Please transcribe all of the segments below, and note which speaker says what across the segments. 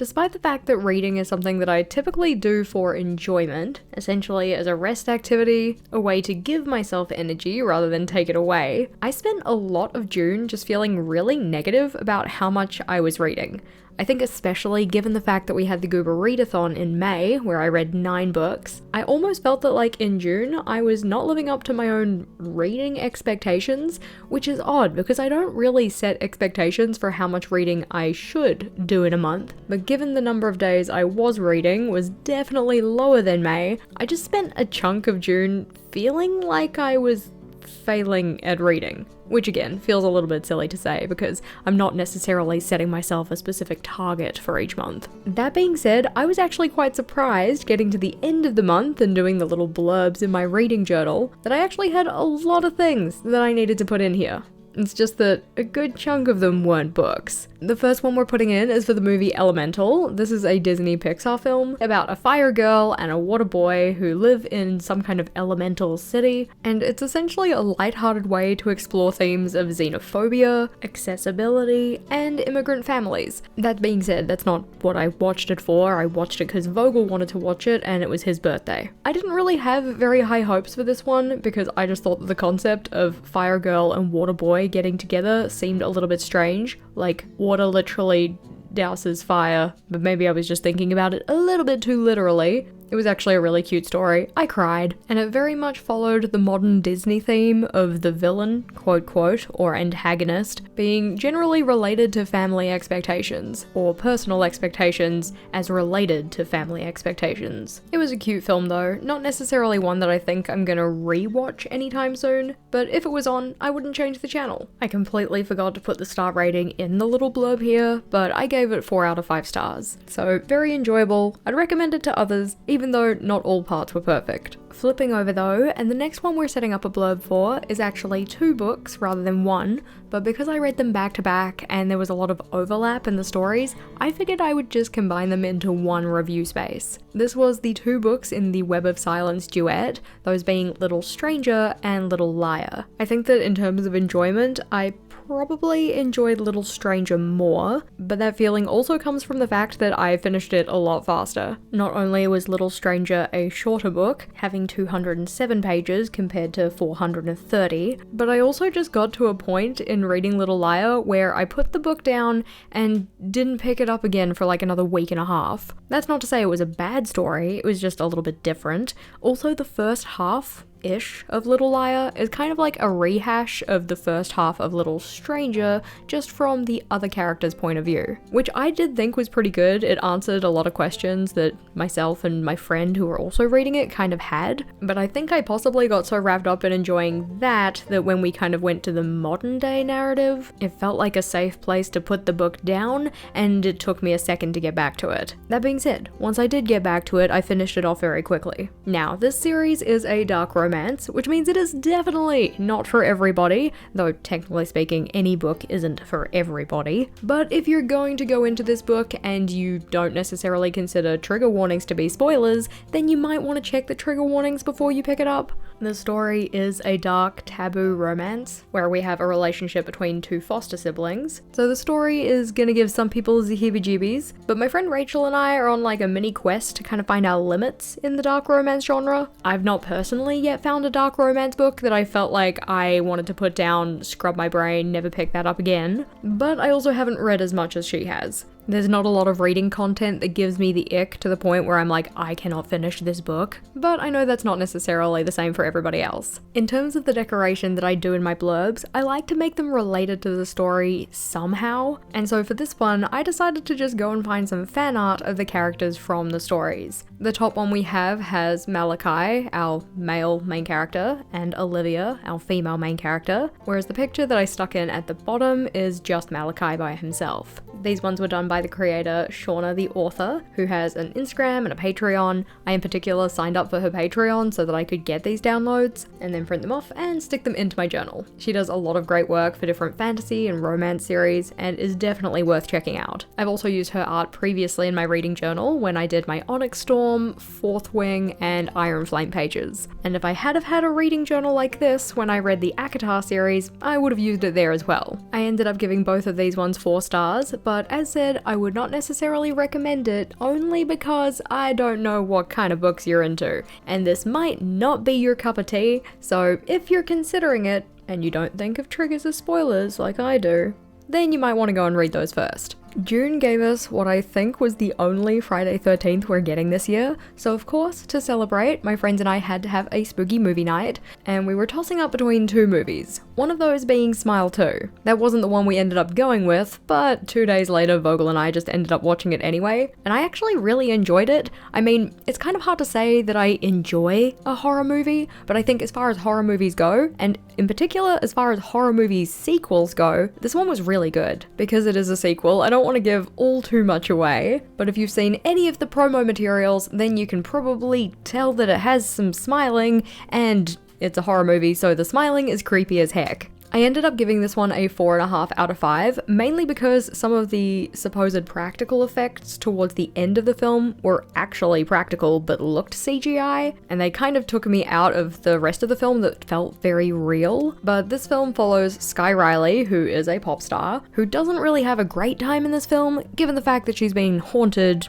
Speaker 1: Despite the fact that reading is something that I typically do for enjoyment, essentially as a rest activity, a way to give myself energy rather than take it away, I spent a lot of June just feeling really negative about how much I was reading. I think especially given the fact that we had the Goober Readathon in May, where I read 9 books, I almost felt that like in June, I was not living up to my own reading expectations, which is odd because I don't really set expectations for how much reading I should do in a month, but given the number of days I was reading was definitely lower than May, I just spent a chunk of June feeling like I was failing at reading. Which again, feels a little bit silly to say because I'm not necessarily setting myself a specific target for each month. That being said, I was actually quite surprised getting to the end of the month and doing the little blurbs in my reading journal that I actually had a lot of things that I needed to put in here. It's just that a good chunk of them weren't books. The first one we're putting in is for the movie Elemental. This is a Disney Pixar film about a fire girl and a water boy who live in some kind of elemental city, and it's essentially a lighthearted way to explore themes of xenophobia, accessibility, and immigrant families. That being said, that's not what I watched it for. I watched it because Vogel wanted to watch it and it was his birthday. I didn't really have very high hopes for this one because I just thought that the concept of fire girl and water boy getting together seemed a little bit strange. Like, water literally douses fire, but maybe I was just thinking about it a little bit too literally. It was actually a really cute story. I cried, and it very much followed the modern Disney theme of the villain, quote quote, or antagonist, being generally related to family expectations, or personal expectations as related to family expectations. It was a cute film though, not necessarily one that I think I'm gonna rewatch anytime soon, but if it was on, I wouldn't change the channel. I completely forgot to put the star rating in the little blurb here, but I gave it 4 out of 5 stars. So very enjoyable. I'd recommend it to others, even though not all parts were perfect. Flipping over though, and the next one we're setting up a blurb for is actually 2 books rather than 1, but because I read them back to back and there was a lot of overlap in the stories, I figured I would just combine them into one review space. This was the 2 books in the Web of Silence duet, those being Little Stranger and Little Liar. I think that in terms of enjoyment, I probably enjoyed Little Stranger more, but that feeling also comes from the fact that I finished it a lot faster. Not only was Little Stranger a shorter book, having 207 pages compared to 430, but I also just got to a point in reading Little Liar where I put the book down and didn't pick it up again for like another week and a half. That's not to say it was a bad story, it was just a little bit different. Also, the first half-ish of Little Liar is kind of like a rehash of the first half of Little Stranger, just from the other character's point of view, which I did think was pretty good. It answered a lot of questions that myself and my friend who were also reading it kind of had, but I think I possibly got so wrapped up in enjoying that when we kind of went to the modern day narrative, it felt like a safe place to put the book down, and it took me a second to get back to it. That being said, once I did get back to it, I finished it off very quickly. Now, this series is a dark romance, which means it is definitely not for everybody, though technically speaking, any book isn't for everybody. But if you're going to go into this book and you don't necessarily consider trigger warnings to be spoilers, then you might want to check the trigger warnings before you pick it up. The story is a dark, taboo romance where we have a relationship between 2 foster siblings. So the story is gonna give some people the heebie-jeebies, but my friend Rachel and I are on like a mini quest to kind of find our limits in the dark romance genre. I've not personally yet found a dark romance book that I felt like I wanted to put down, scrub my brain, never pick that up again, but I also haven't read as much as she has. There's not a lot of reading content that gives me the ick to the point where I'm like, I cannot finish this book, but I know that's not necessarily the same for everybody else. In terms of the decoration that I do in my blurbs, I like to make them related to the story somehow, and so for this one, I decided to just go and find some fan art of the characters from the stories. The top one we have has Malachi, our male main character, and Olivia, our female main character, whereas the picture that I stuck in at the bottom is just Malachi by himself. These ones were done by the creator Shauna the author, who has an Instagram and a Patreon. I in particular signed up for her Patreon so that I could get these downloads and then print them off and stick them into my journal. She does a lot of great work for different fantasy and romance series and is definitely worth checking out. I've also used her art previously in my reading journal when I did my Onyx Storm, Fourth Wing, and Iron Flame pages. And if I had have had a reading journal like this when I read the ACOTAR series, I would have used it there as well. I ended up giving both of these ones 4 stars, but but as said, I would not necessarily recommend it only because I don't know what kind of books you're into, and this might not be your cup of tea, so if you're considering it and you don't think of triggers as spoilers like I do, then you might want to go and read those first. June gave us what I think was the only Friday 13th we're getting this year, so of course, to celebrate, my friends and I had to have a spooky movie night, and we were tossing up between two movies, one of those being Smile 2. That wasn't the one we ended up going with, but 2 days later Vogel and I just ended up watching it anyway, and I actually really enjoyed it. I mean, it's kind of hard to say that I enjoy a horror movie, but I think as far as horror movies go, and in particular as far as horror movies sequels go, this one was really good. Because it is a sequel, I don't want to give all too much away, but if you've seen any of the promo materials, then you can probably tell that it has some smiling, and it's a horror movie, so the smiling is creepy as heck. I ended up giving this one a 4.5 out of 5, mainly because some of the supposed practical effects towards the end of the film were actually practical but looked CGI, and they kind of took me out of the rest of the film that felt very real. But this film follows Sky Riley, who is a pop star, who doesn't really have a great time in this film, given the fact that she's being haunted,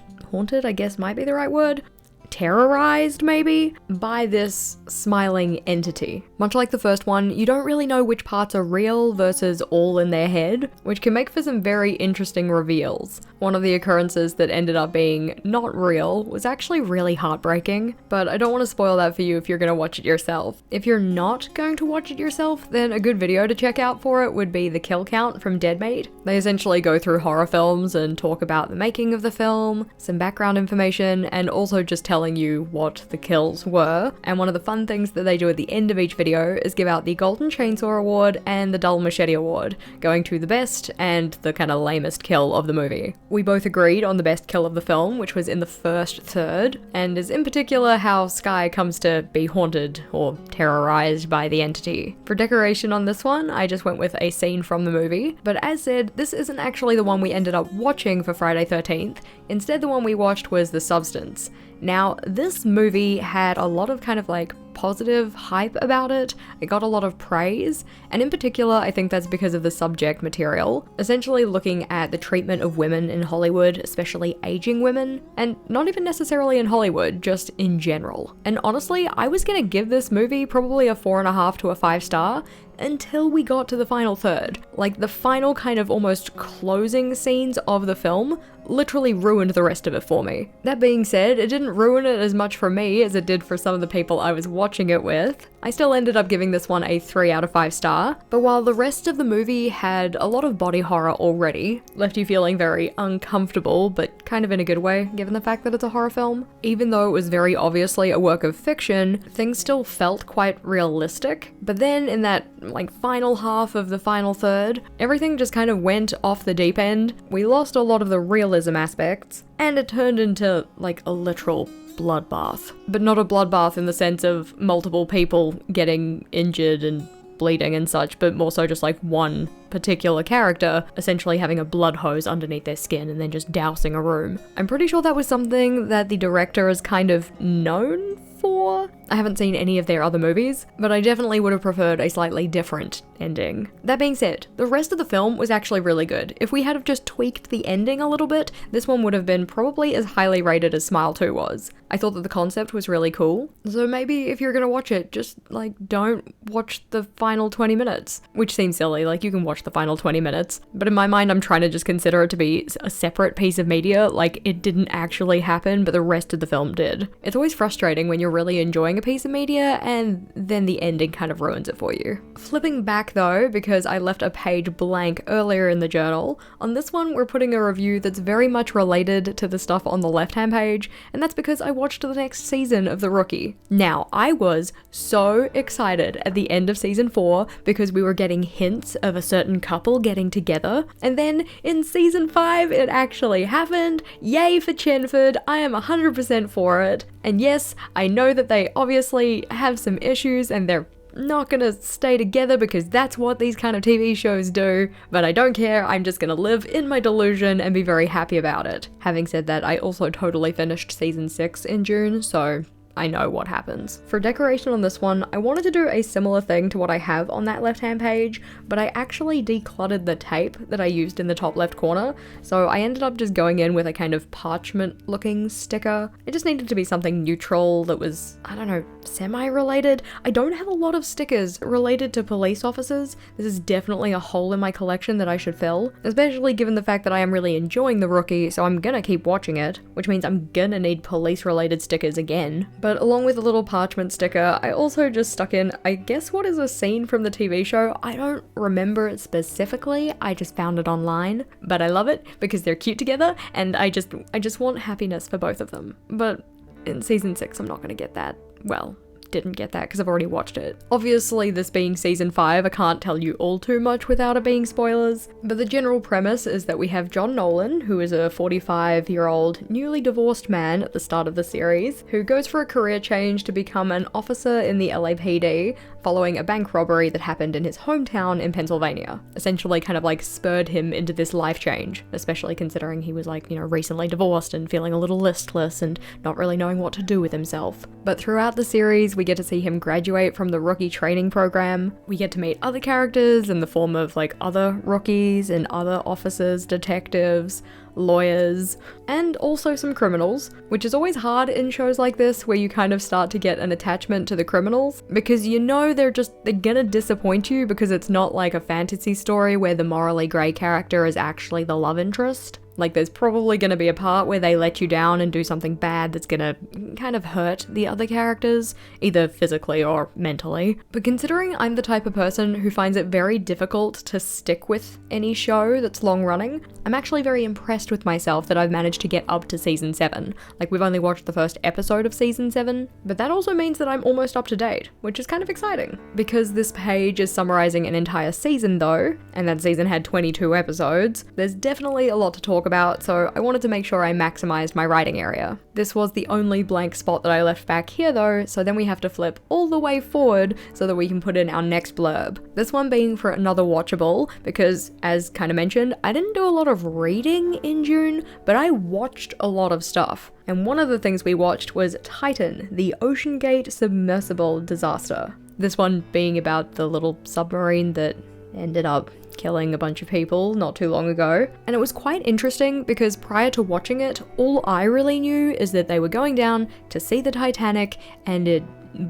Speaker 1: I guess might be the right word? Terrorized, maybe, by this smiling entity. Much like the first one, you don't really know which parts are real versus all in their head, which can make for some very interesting reveals. One of the occurrences that ended up being not real was actually really heartbreaking, but I don't want to spoil that for you if you're going to watch it yourself. If you're not going to watch it yourself, then a good video to check out for it would be The Kill Count from Deadmate. They essentially go through horror films and talk about the making of the film, some background information, and also just telling you what the kills were. And one of the fun things that they do at the end of each video is give out the Golden Chainsaw Award and the Dull Machete Award, going to the best and the kind of lamest kill of the movie. We both agreed on the best kill of the film, which was in the first third, and is in particular how Sky comes to be haunted or terrorized by the entity. For decoration on this one, I just went with a scene from the movie, but as said, this isn't actually the one we ended up watching for Friday 13th. Instead, the one we watched was The Substance. Now, this movie had a lot of kind of like positive hype about it. It got a lot of praise, and in particular, I think that's because of the subject material, essentially looking at the treatment of women in Hollywood, especially aging women, and not even necessarily in Hollywood, just in general. And honestly, I was gonna give this movie probably a 4.5 to a 5 star, until we got to the final third. Like, the final kind of almost closing scenes of the film literally ruined the rest of it for me. That being said, it didn't ruin it as much for me as it did for some of the people I was watching it with. I still ended up giving this one a 3 out of 5 star, but while the rest of the movie had a lot of body horror already, left you feeling very uncomfortable, but kind of in a good way, given the fact that it's a horror film. Even though it was very obviously a work of fiction, things still felt quite realistic. But then in that like final half of the final third, everything just kind of went off the deep end. We lost a lot of the realism aspects, and it turned into like a literal bloodbath. But not a bloodbath in the sense of multiple people getting injured and bleeding and such, but more so just like one particular character essentially having a blood hose underneath their skin and then just dousing a room. I'm pretty sure that was something that the director is kind of known for. I haven't seen any of their other movies, but I definitely would have preferred a slightly different ending. That being said, the rest of the film was actually really good. If we had have just tweaked the ending a little bit, this one would have been probably as highly rated as Smile 2 was. I thought that the concept was really cool, so maybe if you're gonna watch it, just like don't watch the final 20 minutes, which seems silly, like you can watch the final 20 minutes, but in my mind I'm trying to just consider it to be a separate piece of media, like it didn't actually happen, but the rest of the film did. It's always frustrating when you're really enjoying a piece of media and then the ending kind of ruins it for you. Flipping back though, because I left a page blank earlier in the journal, on this one we're putting a review that's very much related to the stuff on the left-hand page, and that's because I watched the next season of The Rookie. Now, I was so excited at the end of season 4 because we were getting hints of a certain couple getting together, and then in season 5 it actually happened. Yay for Chenford, I am 100% for it. And yes, I know that they obviously have some issues and they're not gonna stay together because that's what these kind of TV shows do, but I don't care, I'm just gonna live in my delusion and be very happy about it. Having said that, I also totally finished season 6 in June, so I know what happens. For decoration on this one, I wanted to do a similar thing to what I have on that left-hand page, but I actually decluttered the tape that I used in the top left corner, so I ended up just going in with a kind of parchment-looking sticker. It just needed to be something neutral that was, I don't know, semi-related. I don't have a lot of stickers related to police officers. This is definitely a hole in my collection that I should fill, especially given the fact that I am really enjoying The Rookie, so I'm gonna keep watching it, which means I'm gonna need police-related stickers again. But along with a little parchment sticker, I also just stuck in, I guess what is a scene from the TV show. I don't remember it specifically, I just found it online, but I love it because they're cute together, and I just want happiness for both of them. But in season 6, I'm not gonna get that. Well, didn't get that because I've already watched it. Obviously, this being season 5, I can't tell you all too much without it being spoilers, but the general premise is that we have John Nolan, who is a 45-year-old newly divorced man at the start of the series, who goes for a career change to become an officer in the LAPD following a bank robbery that happened in his hometown in Pennsylvania. Essentially kind of like spurred him into this life change, especially considering he was like, you know, recently divorced and feeling a little listless and not really knowing what to do with himself. But throughout the series, we get to see him graduate from the rookie training program. We get to meet other characters in the form of like other rookies and other officers, detectives, lawyers, and also some criminals, which is always hard in shows like this where you kind of start to get an attachment to the criminals because you know they're gonna disappoint you because it's not like a fantasy story where the morally grey character is actually the love interest. Like there's probably gonna be a part where they let you down and do something bad that's gonna kind of hurt the other characters, either physically or mentally. But considering I'm the type of person who finds it very difficult to stick with any show that's long running, I'm actually very impressed with myself that I've managed to get up to season 7. Like we've only watched the first episode of season 7, but that also means that I'm almost up to date, which is kind of exciting. Because this page is summarizing an entire season though, and that season had 22 episodes, there's definitely a lot to talk about, so I wanted to make sure I maximized my writing area. This was the only blank spot that I left back here though, so then we have to flip all the way forward so that we can put in our next blurb. This one being for another watchable, because as kind of mentioned, I didn't do a lot of reading in June, but I watched a lot of stuff. And one of the things we watched was Titan, the Ocean Gate submersible disaster. This one being about the little submarine that ended up killing a bunch of people not too long ago. And it was quite interesting because prior to watching it, all I really knew is that they were going down to see the Titanic and it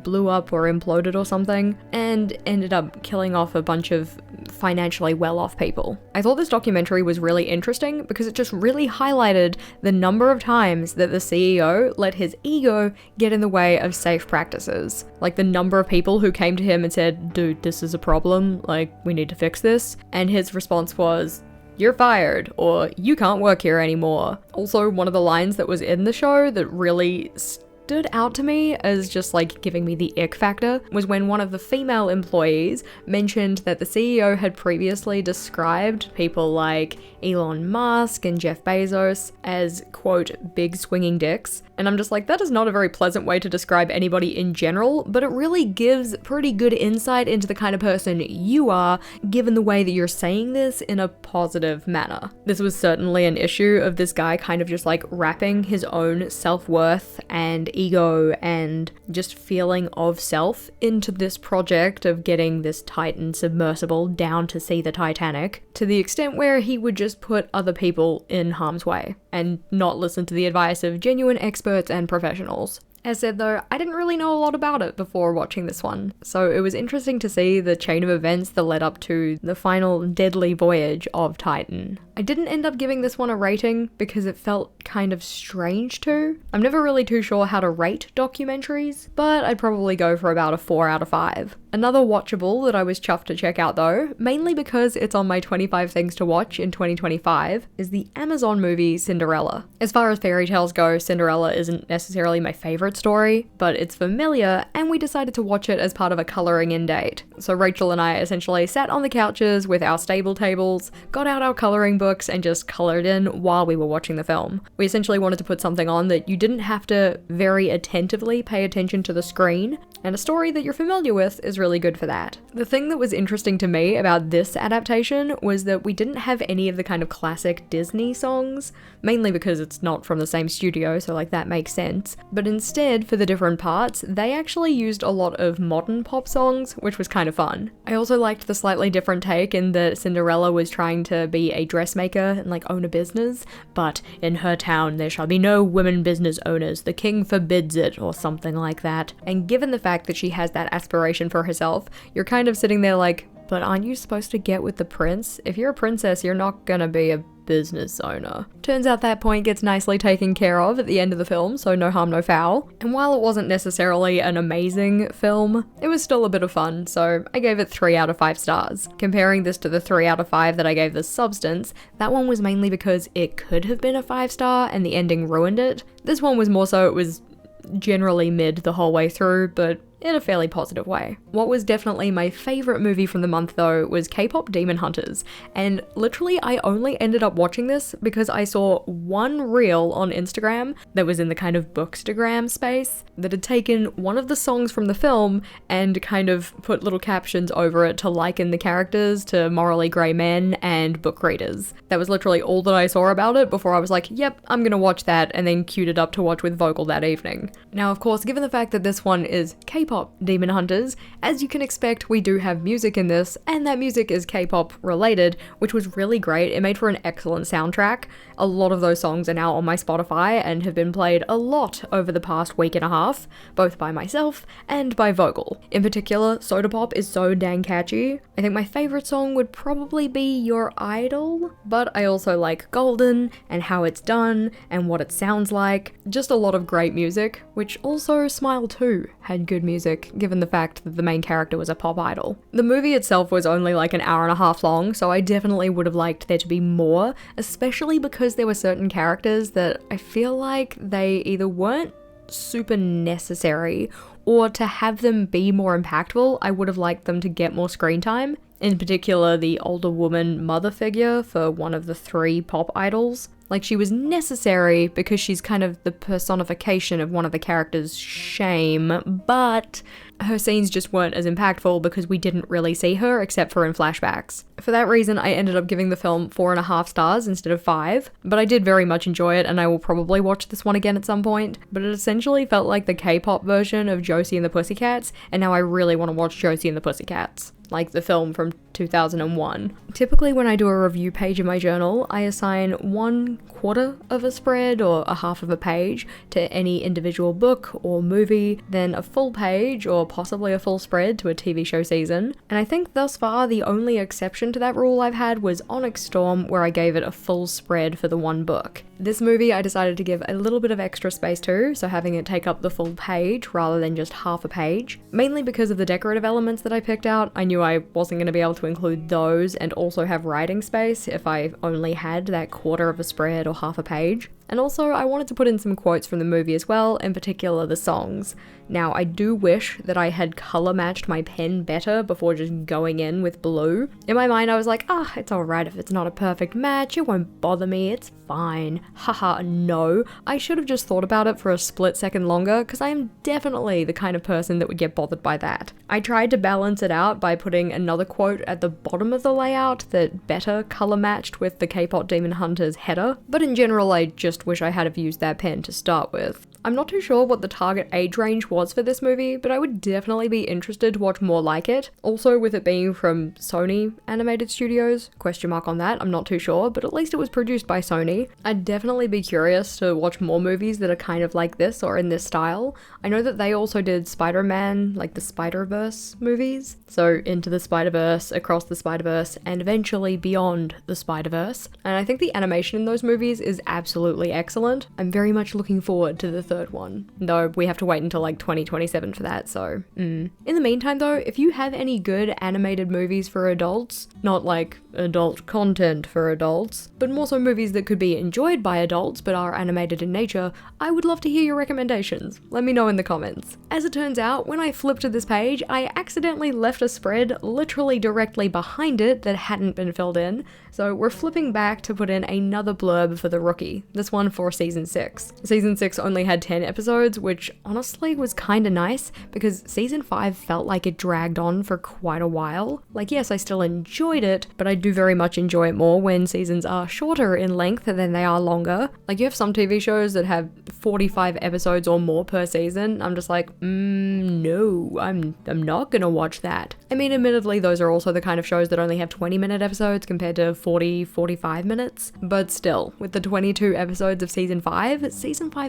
Speaker 1: blew up or imploded or something and ended up killing off a bunch of financially well-off people. I thought this documentary was really interesting because it just really highlighted the number of times that the CEO let his ego get in the way of safe practices. Like the number of people who came to him and said, dude, this is a problem, like we need to fix this. And his response was, you're fired, or you can't work here anymore. Also, one of the lines that was in the show that really stood out to me as just like giving me the ick factor was when one of the female employees mentioned that the CEO had previously described people like Elon Musk and Jeff Bezos as, quote, big swinging dicks. And I'm just like, that is not a very pleasant way to describe anybody in general, but it really gives pretty good insight into the kind of person you are, given the way that you're saying this in a positive manner. This was certainly an issue of this guy kind of just like wrapping his own self-worth and ego and just feeling of self into this project of getting this Titan submersible down to see the Titanic, to the extent where he would just put other people in harm's way and not listen to the advice of genuine experts and professionals. As said though, I didn't really know a lot about it before watching this one, so it was interesting to see the chain of events that led up to the final deadly voyage of Titan. I didn't end up giving this one a rating because it felt kind of strange to. I'm never really too sure how to rate documentaries, but I'd probably go for about a 4 out of 5. Another watchable that I was chuffed to check out though, mainly because it's on my 25 things to watch in 2025, is the Amazon movie Cinderella. As far as fairy tales go, Cinderella isn't necessarily my favorite story, but it's familiar and we decided to watch it as part of a colouring in date. So Rachel and I essentially sat on the couches with our stable tables, got out our colouring books and just coloured in while we were watching the film. We essentially wanted to put something on that you didn't have to very attentively pay attention to the screen, and a story that you're familiar with is really good for that. The thing that was interesting to me about this adaptation was that we didn't have any of the kind of classic Disney songs, mainly because it's not from the same studio, so like that makes sense, but instead for the different parts, they actually used a lot of modern pop songs, which was kind of fun. I also liked the slightly different take in that Cinderella was trying to be a dressmaker and like own a business, but in her town there shall be no women business owners, the king forbids it, or something like that. And given the fact that she has that aspiration for herself, you're kind of sitting there like, but aren't you supposed to get with the prince? If you're a princess, you're not gonna be a business owner. Turns out that point gets nicely taken care of at the end of the film, so no harm, no foul. And while it wasn't necessarily an amazing film, it was still a bit of fun, so I gave it 3 out of 5 stars. Comparing this to the 3 out of 5 that I gave The Substance, that one was mainly because it could have been a 5-star and the ending ruined it. This one was more so it was generally mid the whole way through, but in a fairly positive way. What was definitely my favorite movie from the month though was K-pop Demon Hunters, and literally I only ended up watching this because I saw one reel on Instagram that was in the kind of bookstagram space that had taken one of the songs from the film and kind of put little captions over it to liken the characters to morally grey men and book readers. That was literally all that I saw about it before I was like, yep, I'm gonna watch that, and then queued it up to watch with Vogel that evening. Now of course, given the fact that this one is K-pop Demon Hunters, as you can expect, we do have music in this, and that music is K-pop related, which was really great. It made for an excellent soundtrack. A lot of those songs are now on my Spotify and have been played a lot over the past week and a half, both by myself and by Vogel. In particular, Soda Pop is so dang catchy. I think my favorite song would probably be Your Idol, but I also like Golden and how it's done and what it sounds like. Just a lot of great music, which also Smile 2 had good music, given the fact that the main character was a pop idol. The movie itself was only like an hour and a half long, so I definitely would have liked there to be more, especially because there were certain characters that I feel like they either weren't super necessary, or to have them be more impactful, I would have liked them to get more screen time. In particular, the older woman mother figure for one of the 3 pop idols. Like, she was necessary because she's kind of the personification of one of the characters' shame, but her scenes just weren't as impactful because we didn't really see her except for in flashbacks. For that reason, I ended up giving the film 4.5 stars instead of 5, but I did very much enjoy it and I will probably watch this one again at some point, but it essentially felt like the K-pop version of Josie and the Pussycats, and now I really want to watch Josie and the Pussycats, like the film from 2001. Typically when I do a review page in my journal, I assign 1/4 of a spread or a half of a page to any individual book or movie, then a full page or possibly a full spread to a TV show season. And I think thus far the only exception to that rule I've had was Onyx Storm, where I gave it a full spread for the one book. This movie I decided to give a little bit of extra space to, so having it take up the full page rather than just half a page. Mainly because of the decorative elements that I picked out, I knew I wasn't going to be able to include those and also have writing space if I only had that 1/4 of a spread or half a page. And also, I wanted to put in some quotes from the movie as well, in particular the songs. Now, I do wish that I had color matched my pen better before just going in with blue. In my mind, I was like, it's alright if it's not a perfect match, it won't bother me, it's fine. Haha, no. I should have just thought about it for a split second longer, because I am definitely the kind of person that would get bothered by that. I tried to balance it out by putting another quote at the bottom of the layout that better color matched with the K-pop Demon Hunters header, but in general, I just wish I had have used that pen to start with. I'm not too sure what the target age range was for this movie, but I would definitely be interested to watch more like it. Also, with it being from Sony Animated Studios, question mark on that, I'm not too sure, but at least it was produced by Sony. I'd definitely be curious to watch more movies that are kind of like this or in this style. I know that they also did Spider-Man, like the Spider-Verse movies, so Into the Spider-Verse, Across the Spider-Verse, and eventually Beyond the Spider-Verse, and I think the animation in those movies is absolutely excellent. I'm very much looking forward to the third one, though we have to wait until like 2027 for that, so In the meantime though, if you have any good animated movies for adults, not like adult content for adults, but more so movies that could be enjoyed by adults but are animated in nature, I would love to hear your recommendations. Let me know in the comments. As it turns out, when I flipped to this page, I accidentally left a spread literally directly behind it that hadn't been filled in, so we're flipping back to put in another blurb for The Rookie, this one for season 6. Season 6 only had had 10 episodes, which honestly was kind of nice because season 5 felt like it dragged on for quite a while. Like, yes, I still enjoyed it, but I do very much enjoy it more when seasons are shorter in length than they are longer. Like, you have some TV shows that have 45 episodes or more per season. I'm just like, no, I'm not gonna watch that. I mean, admittedly, those are also the kind of shows that only have 20-minute episodes compared to 45 minutes, but still, with the 22 episodes of season 5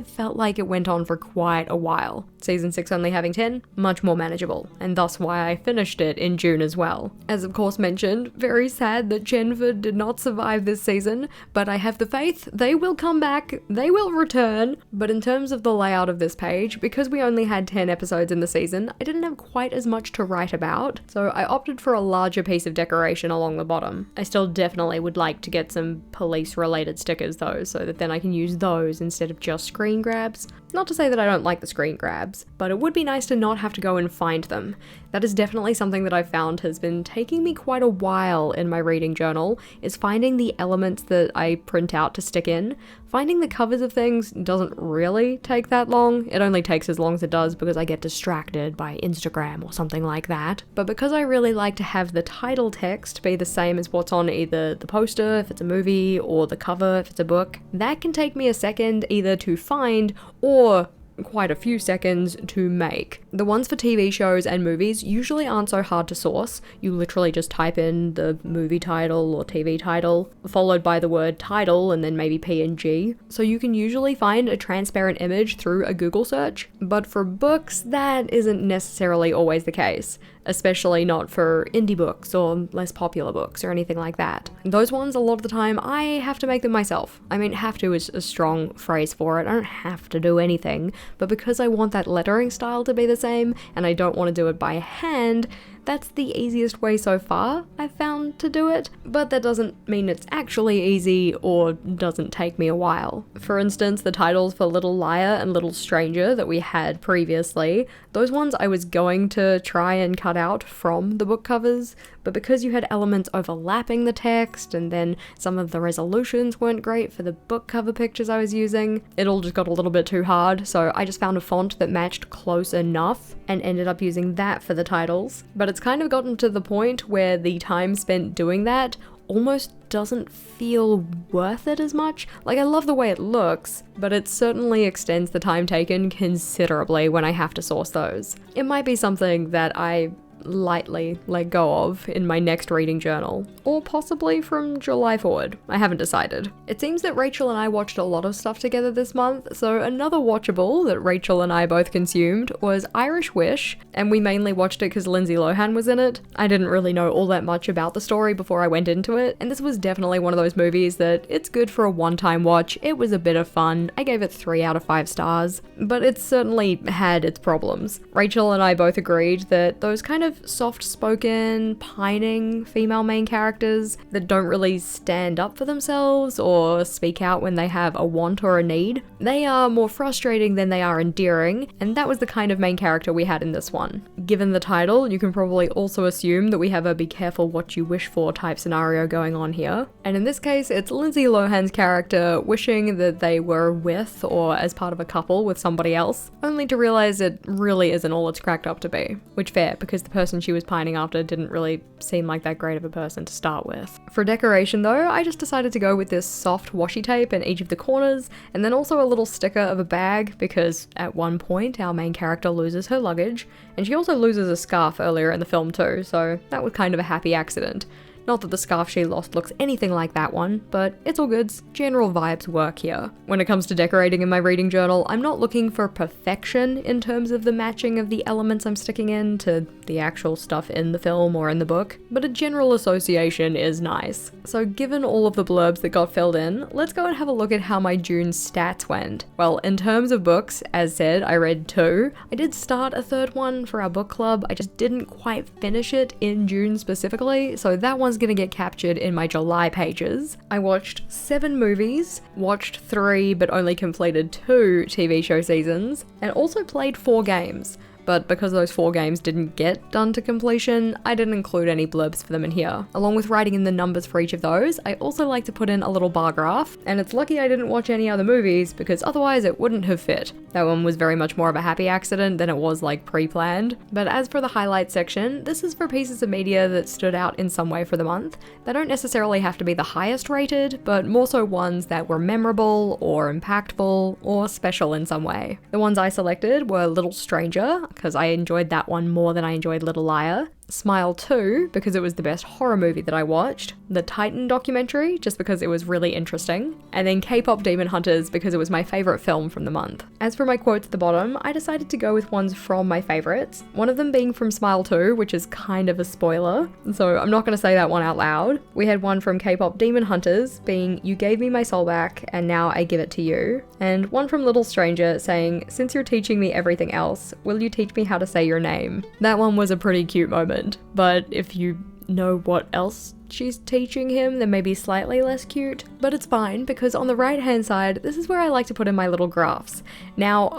Speaker 1: felt like it went on for quite a while. Season 6 only having 10, much more manageable, and thus why I finished it in June as well. As of course mentioned, very sad that Chenford did not survive this season, but I have the faith they will come back, they will return. But in terms of the layout of this page, because we only had 10 episodes in the season, I didn't have quite as much to write about, so I opted for a larger piece of decoration along the bottom. I still definitely would like to get some police-related stickers though, so that then I can use those instead of just screen grabs. Not to say that I don't like the screen grabs, but it would be nice to not have to go and find them. That is definitely something that I've found has been taking me quite a while in my reading journal, is finding the elements that I print out to stick in. Finding the covers of things doesn't really take that long. It only takes as long as it does because I get distracted by Instagram or something like that. But because I really like to have the title text be the same as what's on either the poster if it's a movie or the cover if it's a book, that can take me a second either to find or quite a few seconds to make. The ones for TV shows and movies usually aren't so hard to source. You literally just type in the movie title or TV title, followed by the word title and then maybe PNG. So you can usually find a transparent image through a Google search. But for books, that isn't necessarily always the case. Especially not for indie books or less popular books or anything like that. Those ones, a lot of the time, I have to make them myself. I mean, have to is a strong phrase for it. I don't have to do anything, but because I want that lettering style to be the same and I don't want to do it by hand, that's the easiest way so far I've found to do it, but that doesn't mean it's actually easy or doesn't take me a while. For instance, the titles for Little Liar and Little Stranger that we had previously, those ones I was going to try and cut out from the book covers, but because you had elements overlapping the text and then some of the resolutions weren't great for the book cover pictures I was using, it all just got a little bit too hard, so I just found a font that matched close enough and ended up using that for the titles. But it's kind of gotten to the point where the time spent doing that almost doesn't feel worth it as much. Like, I love the way it looks, but it certainly extends the time taken considerably when I have to source those. It might be something that I lightly let go of in my next reading journal, or possibly from July forward. I haven't decided. It seems that Rachel and I watched a lot of stuff together this month, so another watchable that Rachel and I both consumed was Irish Wish, and we mainly watched it because Lindsay Lohan was in it. I didn't really know all that much about the story before I went into it, and this was definitely one of those movies that it's good for a one-time watch. It was a bit of fun. I gave it 3 out of 5 stars, but it certainly had its problems. Rachel and I both agreed that those kind of soft-spoken, pining female main characters that don't really stand up for themselves or speak out when they have a want or a need, they are more frustrating than they are endearing, and that was the kind of main character we had in this one. Given the title, you can probably also assume that we have a be careful what you wish for type scenario going on here, and in this case it's Lindsay Lohan's character wishing that they were with or as part of a couple with somebody else, only to realize it really isn't all it's cracked up to be. Which fair, because the person she was pining after didn't really seem like that great of a person to start with. For decoration though, I just decided to go with this soft washi tape in each of the corners, and then also a little sticker of a bag, because at one point our main character loses her luggage, and she also loses a scarf earlier in the film too, so that was kind of a happy accident. Not that the scarf she lost looks anything like that one, but it's all good. General vibes work here. When it comes to decorating in my reading journal, I'm not looking for perfection in terms of the matching of the elements I'm sticking in to the actual stuff in the film or in the book, but a general association is nice. So given all of the blurbs that got filled in, let's go and have a look at how my June stats went. Well, in terms of books, as said, I read 2. I did start a 3rd one for our book club, I just didn't quite finish it in June specifically, so that one's gonna get captured in my July pages. I watched 7 movies, watched 3 but only completed 2 TV show seasons, and also played 4 games. but because those 4 games didn't get done to completion, I didn't include any blurbs for them in here. Along with writing in the numbers for each of those, I also like to put in a little bar graph, and it's lucky I didn't watch any other movies because otherwise it wouldn't have fit. That one was very much more of a happy accident than it was like pre-planned. But as for the highlights section, this is for pieces of media that stood out in some way for the month. They don't necessarily have to be the highest rated, but more so ones that were memorable or impactful or special in some way. The ones I selected were Little Stranger, because I enjoyed that one more than I enjoyed Little Liar. Smile 2, because it was the best horror movie that I watched, the Titan documentary, just because it was really interesting, and then K-pop Demon Hunters because it was my favourite film from the month. As for my quotes at the bottom, I decided to go with ones from my favourites, one of them being from Smile 2, which is kind of a spoiler, so I'm not going to say that one out loud. We had one from K-pop Demon Hunters being, "You gave me my soul back, and now I give it to you," and one from Little Stranger saying, "Since you're teaching me everything else, will you teach me how to say your name?" That one was a pretty cute moment. But if you know what else she's teaching him, then maybe slightly less cute. But it's fine, because on the right hand side, this is where I like to put in my little graphs. Now,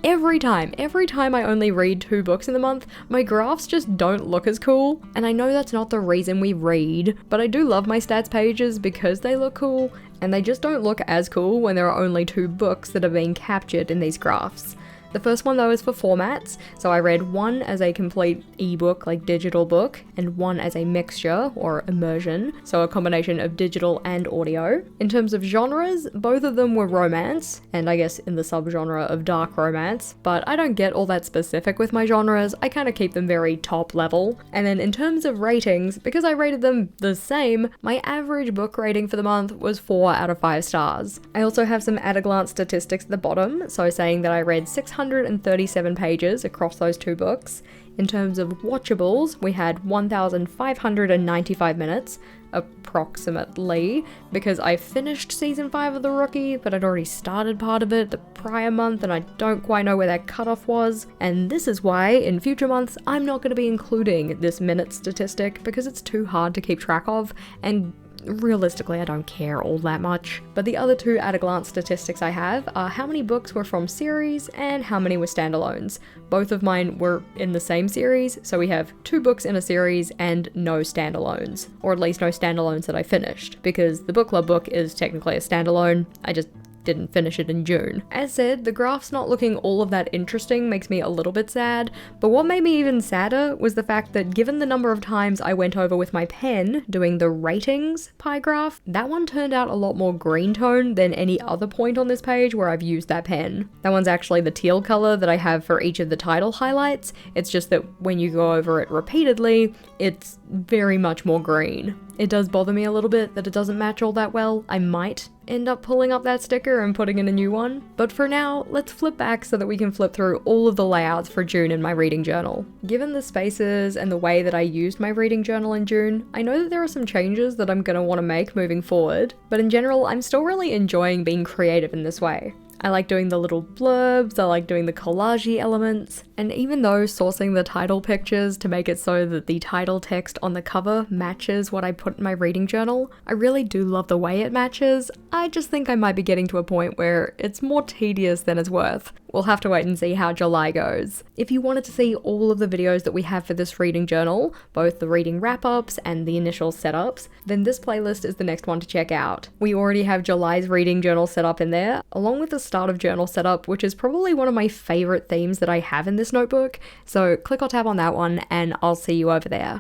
Speaker 1: every time I only read 2 books in the month, my graphs just don't look as cool. And I know that's not the reason we read, but I do love my stats pages because they look cool, and they just don't look as cool when there are only 2 books that are being captured in these graphs. The first one though is for formats, so I read one as a complete ebook, like digital book, and one as a mixture, or immersion, so a combination of digital and audio. In terms of genres, both of them were romance, and I guess in the subgenre of dark romance, but I don't get all that specific with my genres, I kind of keep them very top level. And then in terms of ratings, because I rated them the same, my average book rating for the month was 4 out of 5 stars. I also have some at-a-glance statistics at the bottom, so saying that I read 637 pages across those 2 books. In terms of watchables, we had 1,595 minutes, approximately, because I finished season 5 of The Rookie, but I'd already started part of it the prior month, and I don't quite know where that cutoff was. And this is why, in future months, I'm not going to be including this minute statistic, because it's too hard to keep track of, and realistically, I don't care all that much. But the other 2 at-a-glance statistics I have are how many books were from series and how many were standalones. Both of mine were in the same series, so we have 2 books in a series and no standalones. Or at least no standalones that I finished, because the book club book is technically a standalone. I just didn't finish it in June. As said, the graph's not looking all of that interesting makes me a little bit sad, but what made me even sadder was the fact that given the number of times I went over with my pen doing the ratings pie graph, that one turned out a lot more green tone than any other point on this page where I've used that pen. That one's actually the teal color that I have for each of the title highlights. It's just that when you go over it repeatedly, it's very much more green. It does bother me a little bit that it doesn't match all that well. I might end up pulling up that sticker and putting in a new one. But for now, let's flip back so that we can flip through all of the layouts for June in my reading journal. Given the spaces and the way that I used my reading journal in June, I know that there are some changes that I'm going to want to make moving forward, but in general, I'm still really enjoying being creative in this way. I like doing the little blurbs, I like doing the collage-y elements, and even though sourcing the title pictures to make it so that the title text on the cover matches what I put in my reading journal, I really do love the way it matches. I just think I might be getting to a point where it's more tedious than it's worth. We'll have to wait and see how July goes. If you wanted to see all of the videos that we have for this reading journal, both the reading wrap-ups and the initial setups, then this playlist is the next one to check out. We already have July's reading journal set up in there, along with the start of journal setup, which is probably one of my favorite themes that I have in this notebook, so click or tap on that one and I'll see you over there.